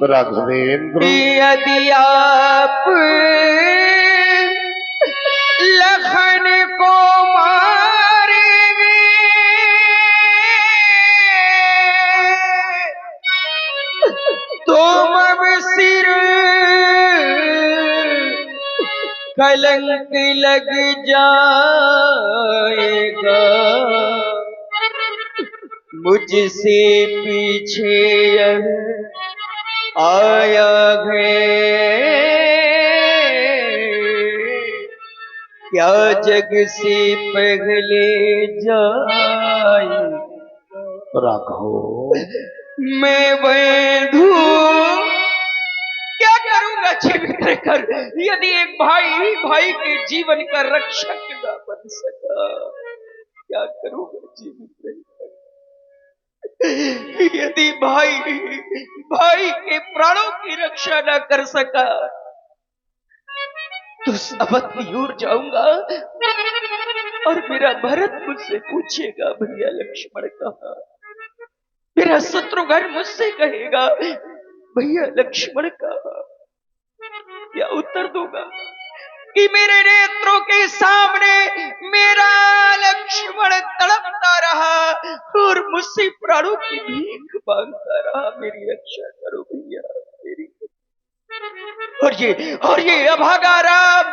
राघवेंद्र यदि आप लखन को मारेंगे तो अब सिर कलंक लग जाएगा। मुझसे पीछे आया है क्या जग से पहले जाए। राघव मैं बंधु क्या करूंगा जीवित रहकर यदि एक भाई भाई के जीवन का रक्षक न बन सका। क्या करूंगा जीवित रहकर यदि भाई भाई के प्राणों की रक्षा न कर सका तो सबक दूर जाऊंगा और मेरा भरत मुझसे पूछेगा भैया लक्ष्मण कहाँ। मेरा शत्रुघ्न मुझसे कहेगा भैया लक्ष्मण कहाँ। क्या उत्तर दूंगा कि मेरे नेत्रों के सामने मेरा लक्ष्मण तड़पता रहा और मुझसे प्राणों की भीख मांगता रहा। मेरी रक्षा करो भैया मेरी। और ये अभागा राम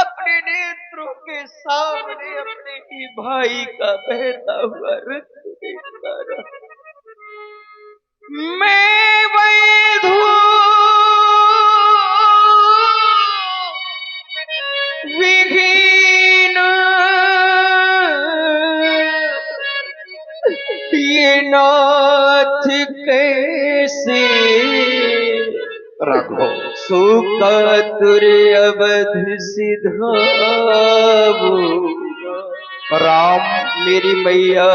अपने नेत्रों के सामने अपने ही भाई का बहता हुआ रक्त देखता रहा। मैं वैधू विहीन ये नाथ कैसे राघव सुकातुर अवध सिधावो। राम मेरी मैया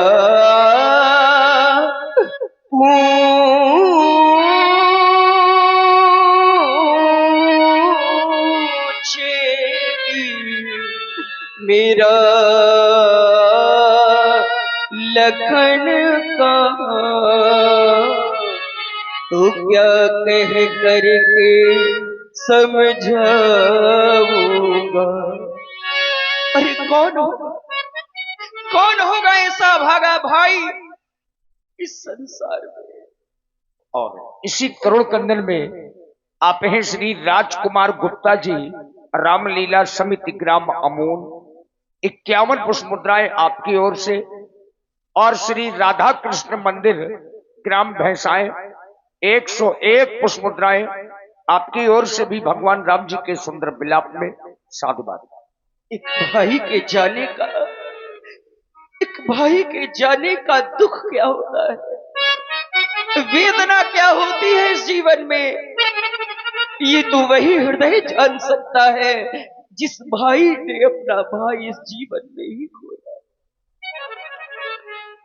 मेरा लखन कहाँ तो क्या कह करके समझाऊंगा। अरे कौन होगा ऐसा भागा भाई इस संसार में। और इसी करुण कंदन में आप हैं श्री राजकुमार गुप्ता जी रामलीला समिति ग्राम अमून 51 पुष्प मुद्राएं आपकी ओर से और श्री राधा कृष्ण मंदिर ग्राम भैंसाएं 101 पुष्प मुद्राएं आपकी ओर से भी भगवान राम जी के सुंदर विलाप में साधुवाद। एक भाई के जाने का दुख क्या होता है, वेदना क्या होती है इस जीवन में, ये तो वही हृदय जान सकता है जिस भाई ने अपना भाई इस जीवन में ही खोया।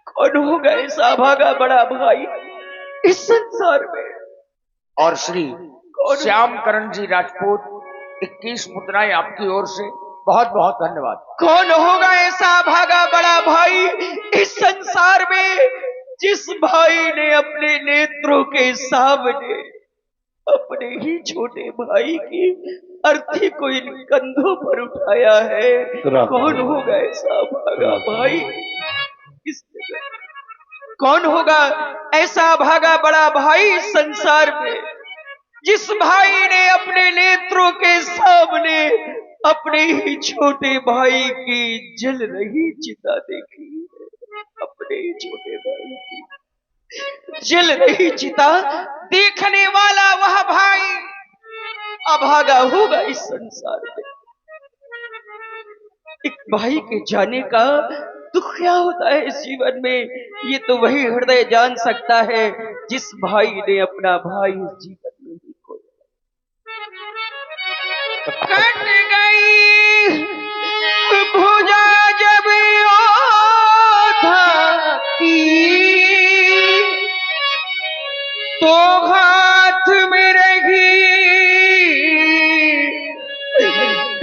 कौन होगा ऐसा भागा बड़ा भाई इस संसार में। और श्री श्याम करण जी राजपूत 21 मुद्राएं आपकी ओर से बहुत बहुत धन्यवाद। कौन होगा ऐसा भागा बड़ा भाई इस संसार में जिस भाई ने अपने नेत्रों के सामने अपने ही छोटे भाई की अर्थी को इन कंधों पर उठाया है। कौन होगा ऐसा भागा भाई कौन होगा ऐसा भागा बड़ा भाई इस संसार में जिस भाई ने अपने नेत्रों के सामने अपने ही छोटे भाई की जल रही चिता देखी है। अपने ही छोटे भाई की जल रही चिता देखने वाला वह भाई अभागा होगा इस संसार में। एक भाई के जाने का दुख क्या होता है इस जीवन में, ये तो वही हृदय जान सकता है जिस भाई ने अपना भाई इस जीवन में ही खोया। कट गई भुजा जब ओधा की तो हाथ में रही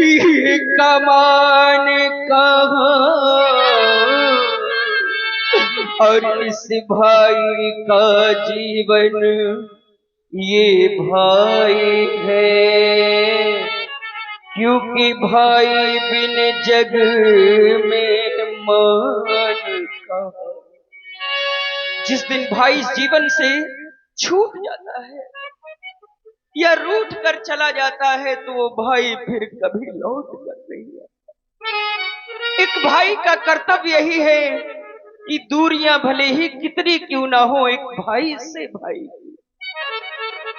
ये कमान कहाँ और इस भाई का जीवन ये भाई है, क्योंकि भाई बिन जग में मान का। जिस दिन भाई इस जीवन से छूट जाता है या रूठ कर चला जाता है तो वो भाई फिर कभी लौट कर नहीं आता। एक भाई का कर्तव्य यही है कि दूरियां भले ही कितनी क्यों ना हो, एक भाई से भाई की।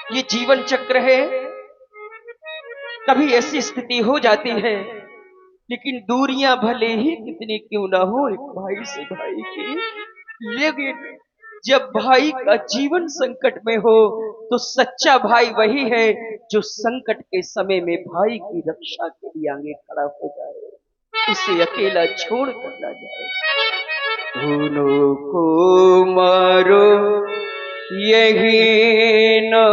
ये जीवन चक्र है, कभी ऐसी स्थिति हो जाती है, लेकिन दूरियां भले ही कितनी क्यों ना हो एक भाई से भाई की। लेकिन जब भाई का जीवन संकट में हो तो सच्चा भाई वही है जो संकट के समय में भाई की रक्षा के लिए आगे खड़ा हो जाए, उसे अकेला छोड़ कर ना जाए। दोनों को मारो यही ना,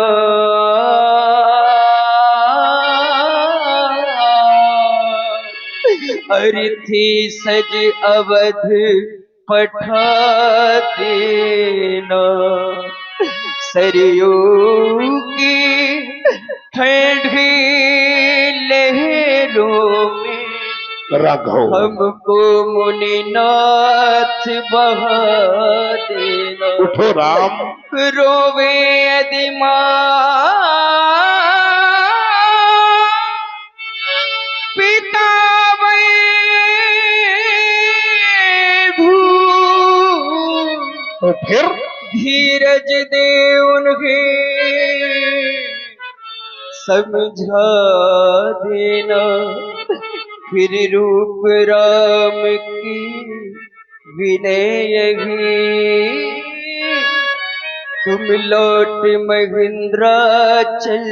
अर्थी सज अवध पठा देना, सरयू की ठंडी लहरों में राघव हमको मुनिनाथ बहा देना। उठो राम, रोवे यदि पिता तो फिर धीरज दे उन्हें समझा देना, फिर रूप राम की विनय यही, तुम लौट महिंद्रा चल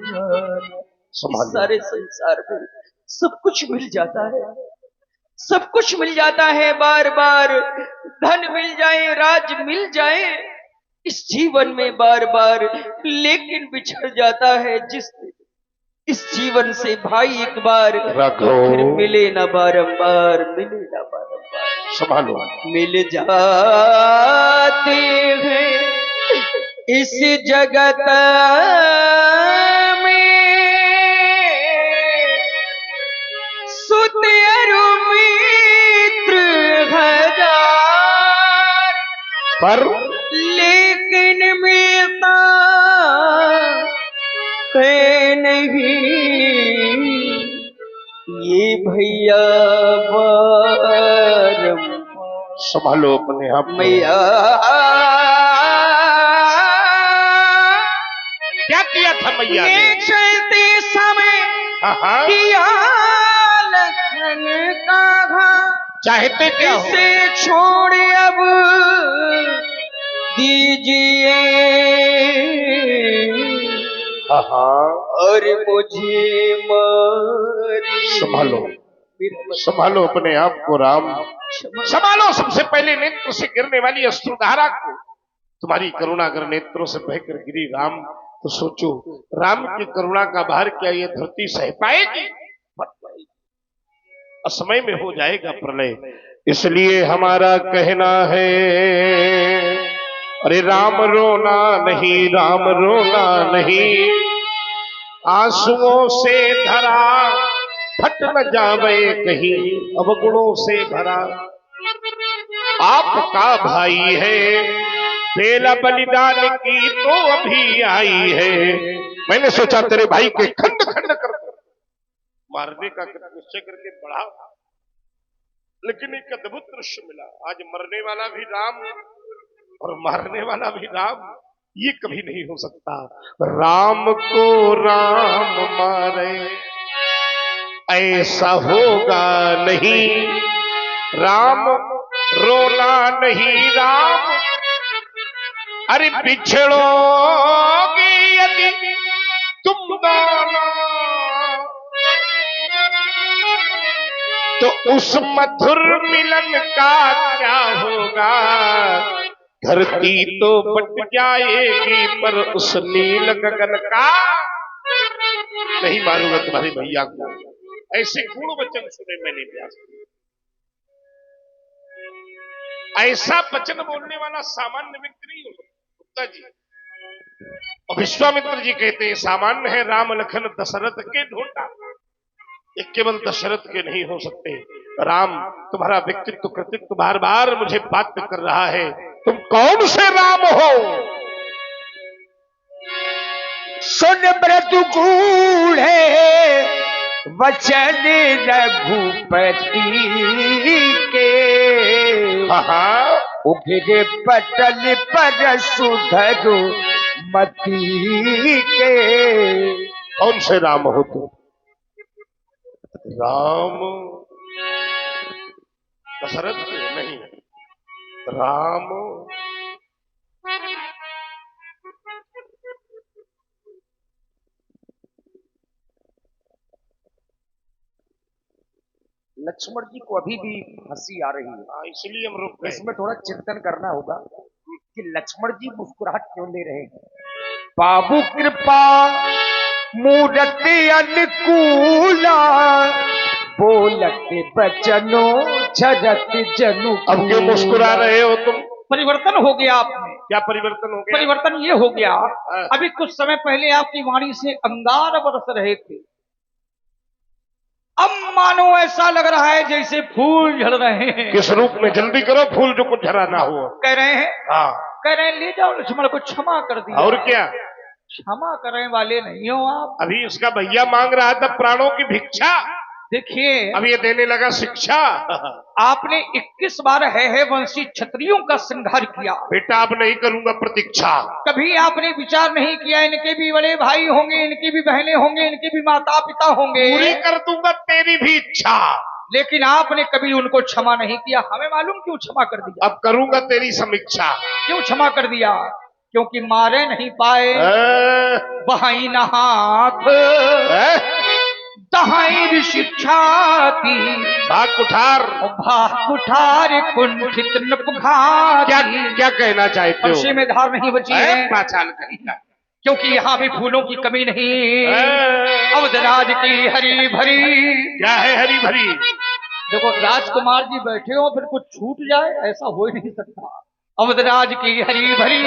जाना। इस सारे संसार में सब कुछ मिल जाता है, सब कुछ मिल जाता है, बार बार धन मिल जाए, राज मिल जाए इस जीवन में बार बार, लेकिन बिछड़ जाता है जिस इस जीवन से भाई एक बार, तो फिर मिले ना बारंबार, मिले ना बारंबार। संभालो, मिल जाते हैं इस जगत सुत अरु मित्र हजार, पर लेकिन मिलता है नहीं ये भैया बारंबार। संभालो अपने आप को। मैया क्या किया था मैया ने? चलते समय हाँ, किया लखन का चाहते क्या हो? इसे छोड़ अब दीजिए, हाँ, और मुझे मारिए। संभालो, संभालो अपने आप को राम, संभालो। सबसे पहले नेत्र से गिरने वाली अश्रुधारा को तुम्हारी करुणा कर नेत्रों से बहकर गिरी राम, तो सोचो राम की करुणा का भार क्या ये धरती सह पाएगी? असमय में हो जाएगा प्रलय। इसलिए हमारा कहना है, अरे राम रोना नहीं, राम रोना नहीं, आंसुओं से धरा फट न जावे कहीं, अवगुणों से भरा आपका भाई है, बेला बलिदान की तो अभी आई है। मैंने सोचा तेरे भाई के खंड खंड कर मारने का निश्चय करके बढ़ा, लेकिन एक अद्भुत दृश्य मिला। आज मरने वाला भी राम और मारने वाला भी राम, ये कभी नहीं हो सकता। राम को राम मारे ऐसा होगा नहीं, राम रोना नहीं राम, अरे बिछड़ोगे यदि तुम दोनों तो उस मधुर मिलन का क्या होगा? धरती तो बट जाएगी पर उस नील गगन का नहीं मारूंगा तुम्हारे भैया को। ऐसे गुण वचन सुने मैंने व्यास, ऐसा वचन बोलने वाला सामान्य व्यक्ति नहीं हो सकता गुप्ता जी। और विश्वामित्र जी कहते हैं सामान्य है राम लखन दशरथ के ढूंढा, ये केवल दशरथ के नहीं हो सकते। राम तुम्हारा व्यक्तित्व कृतित्व बार बार मुझे बाध्य कर रहा है, तुम कौन से राम हो? सुन ब्रतुकूल है वचन रघुपति के, उगिरे पटल पर सुधरु मती के। कौन से राम हो तुम? राम दशरथ के नहीं, राम लक्ष्मण जी को अभी भी हंसी आ रही है, इसलिए हम रुक गए। इसमें थोड़ा चिंतन करना होगा कि लक्ष्मण जी मुस्कुराहट क्यों ले रहे हैं। बाबू कृपा मूर्ति अनुकूला, बोलत बचनो झरत जनु। अब क्यों मुस्कुरा रहे हो तुम? परिवर्तन हो गया आप में। क्या परिवर्तन हो गया? परिवर्तन ये हो गया, अभी कुछ समय पहले आपकी वाणी से अंगार बरस रहे थे, अब मानो ऐसा लग रहा है जैसे फूल झड़ रहे हैं। किस रूप में? जल्दी करो, फूल जो कुछ झरा ना हो। कह रहे हैं, हाँ कह रहे हैं ले जाओ लक्ष्मण को क्षमा कर दिया। और क्या? क्षमा करने वाले नहीं हो आप। अभी उसका भैया मांग रहा था प्राणों की भिक्षा, देखिए अब ये देने लगा शिक्षा। आपने 21 बार है वंशी क्षत्रियों का संहार किया। बेटा अब नहीं करूंगा प्रतीक्षा। कभी आपने विचार नहीं किया इनके भी बड़े भाई होंगे, इनकी भी बहनें होंगे, इनके भी माता पिता होंगे, पूरी कर दूंगा तेरी भी इच्छा। लेकिन आपने कभी उनको क्षमा नहीं किया। हमें मालूम क्यों क्षमा कर दिया। अब करूंगा तेरी समीक्षा। क्यों क्षमा कर दिया? क्योंकि मारे नहीं पाए बहाई न हाथ, दहाई शिक्षा की भाग कुठार, भाग कुठार कुंठित न पुकार। क्या क्या कहना चाहते हो? पर्चे में धार नहीं बची है, पहचान करेगा क्योंकि यहाँ भी फूलों की कमी नहीं। अवधराज की हरी भरी। क्या है हरी भरी? देखो राजकुमार जी बैठे हो फिर कुछ छूट जाए, ऐसा हो ही नहीं सकता। अवधराज की हरी भरी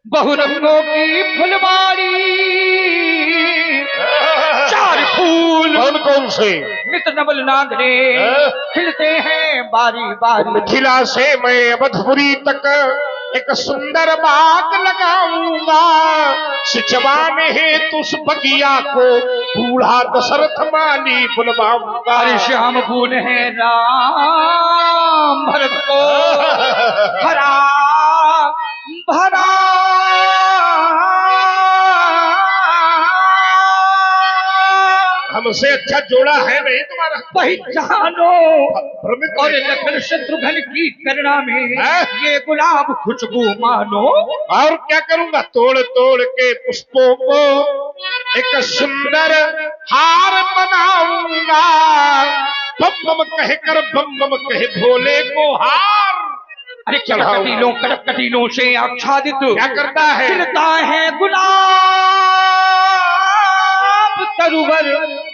बहुरंगों की फुलवारी, चार फूल कौन कौन से? नित नवल नागरे खिलते हैं बारी बारी। मिथिला से मैं अवधपुरी तक एक सुंदर बाग लगाऊंगा, सिंचवाने हेतु उस बगिया को बूढ़ा दशरथ माली बुलवाऊंगा। अरे श्याम फूल है राम भरत को हरा भरा, हमसे अच्छा जोड़ा है नहीं तुम्हारा। पहचानो और लखन शत्रुघ्न की करुणा में ये गुलाब खुशबू मानो। और क्या करूंगा? तोड़ तोड़ के पुष्पों को एक सुंदर हार बनाऊंगा, बम बम कहकर बम बम कहे भोले को हार। अरे कड़क कटीलों से आच्छादित क्या करता है? खिलता है गुलाब तरुवर,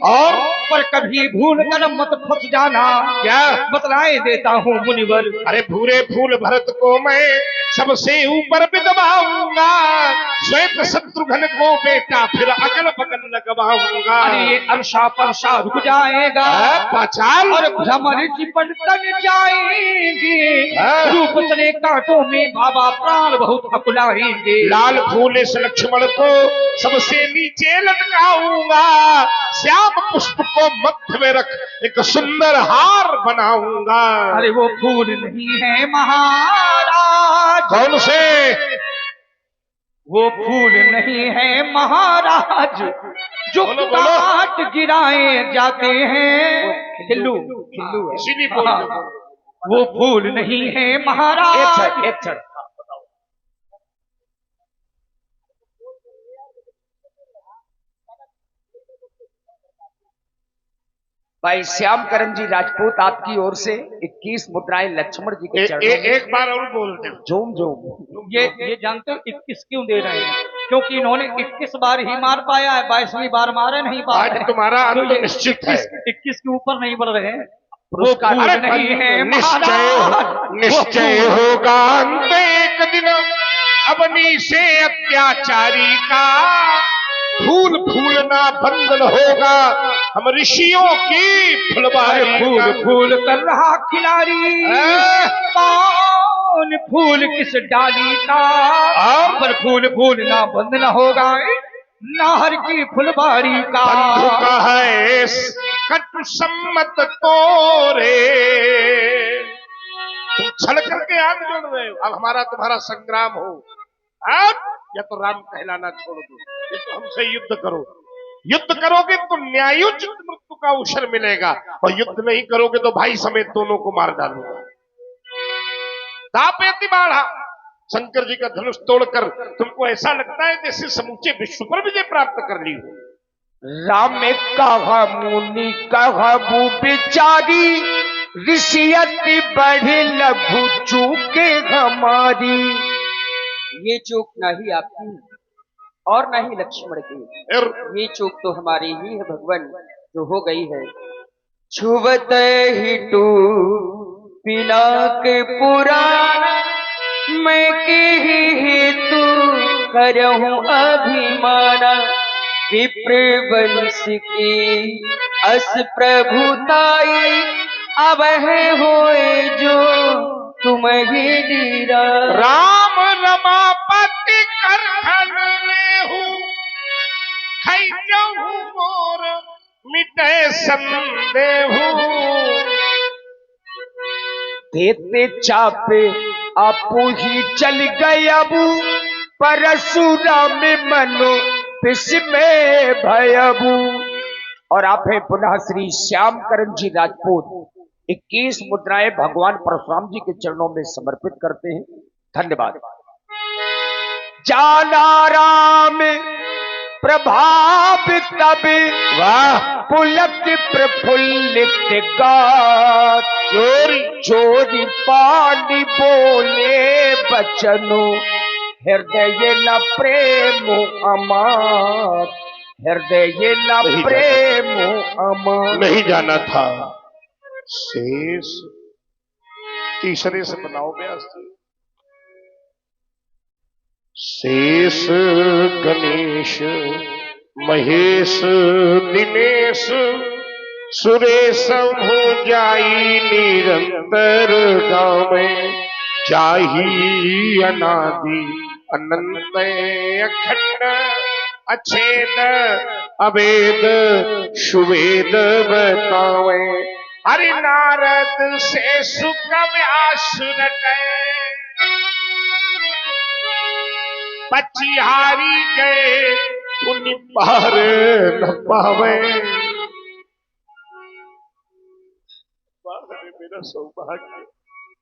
और पर कभी भूल कर मत फंस जाना। क्या बतलाए देता हूँ मुनिवर। अरे भूरे फूल भरत को मैं सबसे ऊपर बिदवाऊंगा, श्वेत शत्रुघ्न को बेटा फिर अगल बगल लगवाऊंगा। अरे ये अर्षा परषा रुक जाएगा, पहचान और भ्रमर चिपट तन जाएंगे, रूप चले कांटों में बाबा प्राण बहुत हकुलाएंगे। लाल फूल इस लक्ष्मण को सबसे नीचे लटकाऊंगा, श्याम पुष्प को मध्य में रख एक सुंदर हार बनाऊंगा। अरे वो फूल नहीं है महाराज। कौन से? वो फूल नहीं है महाराज जो काट गिराए जाते हैं। खिल्लू खिल्लू है, इसीलिए बोल रहे हो। वो फूल नहीं है महाराज। एक क्षण भाई श्यामकरण जी राजपूत आपकी ओर से 21 मुद्राएं लक्ष्मण जी के चरणों में। एक बार और बोल दे। झूम झूम। ये जानते हो 21 क्यों दे रहे हैं? क्योंकि इन्होंने 21 बार ही मार पाया है, 22वीं बार मारे नहीं पा आज रहे। तुम्हारा तो अंत ये निश्चित है। 21 के ऊपर नहीं बढ़ रहे हैं। वो अरे नहीं है निश्चय महाराज। निश्चय होगा अंत एक दिन, अबनी से अत्याचारी का फूल फूलना बंधन होगा, हम ऋषियों की फुलवारी फूल का। फूल कर रहा खिलाड़ी, कौन फूल किस डाली का, पर फूल फूल ना बंद न होगा नाहर की फुलवारी का। बंधु का है कटु सम्मत तोरे, तुम छल करके आग जोड़ रहे हो। अब हमारा तुम्हारा संग्राम हो, अब या तो राम कहलाना छोड़ दो, या तो हमसे युद्ध करो। युद्ध करोगे तो न्यायोचित मृत्यु का अवसर मिलेगा, और युद्ध नहीं करोगे तो भाई समेत दोनों को मार डालूंगा। दापेति बाढ़ा, शंकर जी का धनुष तोड़कर तुमको ऐसा लगता है जैसे समूचे विश्व पर विजय प्राप्त कर ली हो। राम में कहा मुनि कहा भू बिचारी, ऋषियति बढ़े लघु चूके हमारी। ये चूक ना ही आपकी और ना ही लक्ष्मण की, ये चूक तो हमारी ही है भगवान, जो हो गई है। छुवत ही टू बिना के पुराण, मैं के ही तू करहूं अभिमाना। विप्र वंश की अस प्रभुताई, अब है होए जो तुम ही दीरा। राम रमापति कर हूँ खाई जाऊं मोर मिटे संदेहू। देते चापे आपू ही चल गए अबू, परशुराम मनो पिस में भयबू। और आप हैं पुनः श्री श्यामकरण जी राजपूत 21 मुद्राएं भगवान परशुराम जी के चरणों में समर्पित करते हैं। धन्यवाद। जाना राम प्रभाव तब, वाह पुलक प्रफुल्लित गात, चोरी चोरी पानी बोले बचनो, हृदय न प्रेम अमार, हृदय न प्रेम अमार। नहीं जाना था शेष, तीसरे से बनाओ व्यास जी। शेष गणेश महेश दिनेश, सुरेश हो जाई निरंतर गावे, जाही अनादि अनंत अखंड, अछेद अवेद सुवेद बतावे। हरि नारद से सुख व्यास रटे, पचिहारी गए पुनि पार न पावे। मेरा सौभाग्य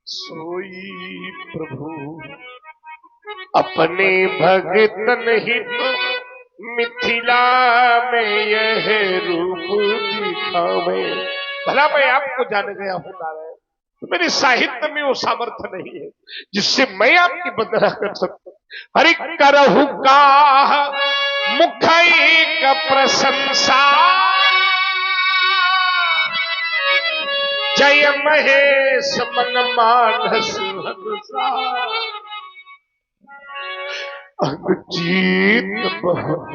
सोई प्रभु, अपने भगतन हित मिथिला में यह रूप दिखावे। भला मैं आपको जान गया हूं नारायण, तो मेरे साहित्य में वो सामर्थ्य नहीं है जिससे मैं आपकी वंदना कर सकता। हरि करहु का मुख एक प्रशंसा, जय महेश मन मानस हंसा। अनुचित बहुत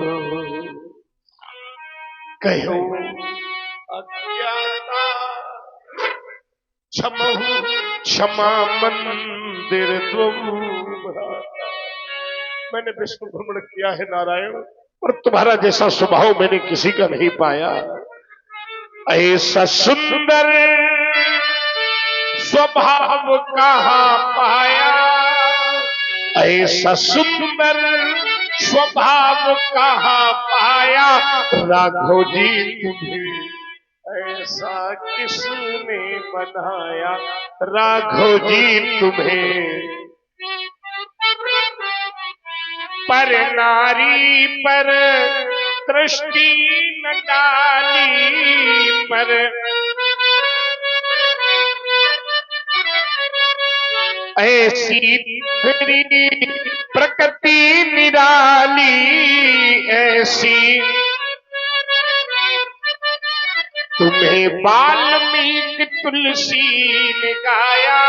कहो अज्ञाता, क्षमहु क्षमा मंदिर तुम। मैंने विश्व भ्रमण किया है नारायण, और तुम्हारा जैसा स्वभाव मैंने किसी का नहीं पाया। ऐसा सुंदर स्वभाव कहाँ पाया, ऐसा सुंदर स्वभाव कहाँ पाया। राघव जी तुम्हें ऐसा किसने बनाया, राघव जी तुम्हें। पर नारी पर दृष्टि न डाली, पर ऐसी तेरी प्रकृति निराली, ऐसी तुम्हें वाल्मीकि तुलसी ने गाया,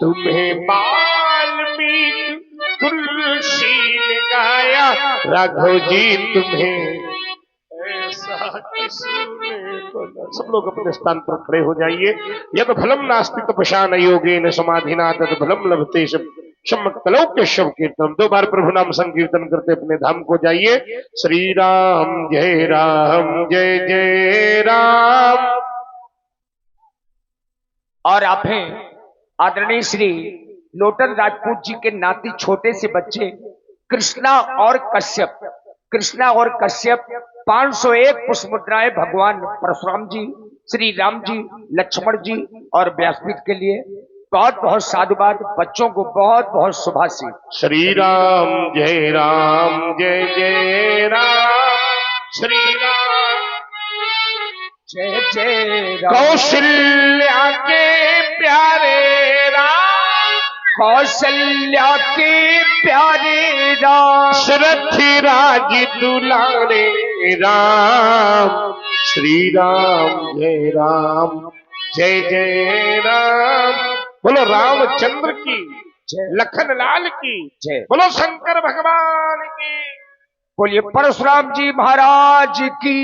तुम्हें वाल्मीकि तुलसी ने गाया राघव जी तुम्हें ऐसा किसने बोला। सब लोग अपने स्थान पर खड़े हो जाइए। यद फलम नास्ति तपस्या योगेन समाधिना तद फलम लभते सम्यक तलौक्य शव कीर्तन। 2 बार प्रभु नाम संकीर्तन करते अपने धाम को जाइए। श्री राम जय जय राम। और आप हैं आदरणीय श्री लोटन राजपूत जी के नाती छोटे से बच्चे कृष्णा और कश्यप। कृष्णा और कश्यप 501 पुष्प मुद्राएं भगवान परशुराम जी, श्री राम जी, लक्ष्मण जी और व्यासपीठ के लिए बहुत बहुत साधुवाद। बच्चों को बहुत बहुत शुभाशीष। श्री राम जय राम। श्री राम जय राम। कौशल्या के प्यारे राम, कौशल्या के प्यारे राम, दशरथी राज दुलारे राम। श्री राम जय जय राम। बोलो रामचंद्र की जय। लखन लाल की जय। बोलो शंकर भगवान की। बोलिए परशुराम जी महाराज की।